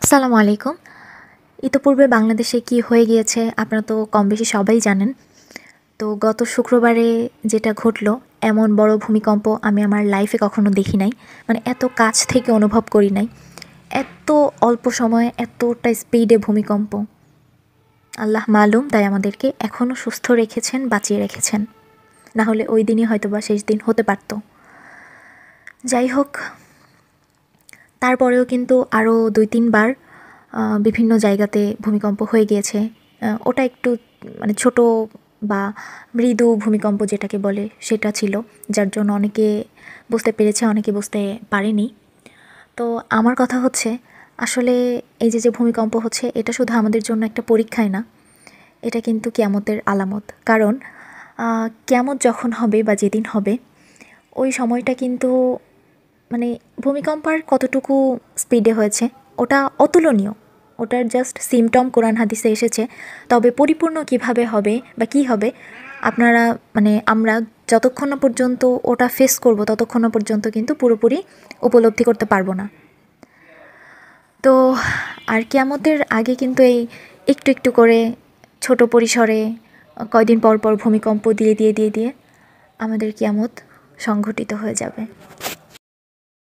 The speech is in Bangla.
আসসালামু আলাইকুম। ইতোপূর্বে বাংলাদেশে কি হয়ে গিয়েছে আপনারা তো কম বেশি সবাই জানেন। তো গত শুক্রবারে যেটা ঘটলো, এমন বড় ভূমিকম্প আমি আমার লাইফে কখনো দেখি নাই। মানে এত কাছ থেকে অনুভব করি নাই। এত অল্প সময়ে এতটা স্পিডে ভূমিকম্প। আল্লাহ মালুম, তাই আমাদেরকে এখনও সুস্থ রেখেছেন, বাঁচিয়ে রেখেছেন। না হলে ওই দিনই হয়তোবা শেষ দিন হতে পারত। যাই হোক, তারপরেও কিন্তু আরও ২-৩ বার বিভিন্ন জায়গাতে ভূমিকম্প হয়ে গিয়েছে। ওটা একটু মানে ছোট বা মৃদু ভূমিকম্প যেটাকে বলে সেটা ছিল, যার জন্য অনেকে বুঝতে পেরেছে, অনেকে বুঝতে পারেনি। তো আমার কথা হচ্ছে, আসলে এই যে ভূমিকম্প হচ্ছে, এটা শুধু আমাদের জন্য একটা পরীক্ষাই না, এটা কিন্তু কিয়ামতের আলামত। কারণ কিয়ামত যখন হবে বা যেদিন হবে, ওই সময়টা কিন্তু মানে ভূমিকম্প আর কতটুকু স্পিডে হয়েছে ওটা অতুলনীয়। ওটার জাস্ট সিমটম কোরআন হাদিসে এসেছে, তবে পরিপূর্ণ কিভাবে হবে বা কী হবে আপনারা মানে আমরা যতক্ষণ না পর্যন্ত ওটা ফেস করব ততক্ষণ না পর্যন্ত কিন্তু পুরোপুরি উপলব্ধি করতে পারবো না। তো আর কিয়ামতের আগে কিন্তু এই একটু একটু করে ছোট পরিসরে কয়দিন পর পর ভূমিকম্প দিয়ে দিয়ে দিয়ে দিয়ে আমাদের কিয়ামত সংঘটিত হয়ে যাবে।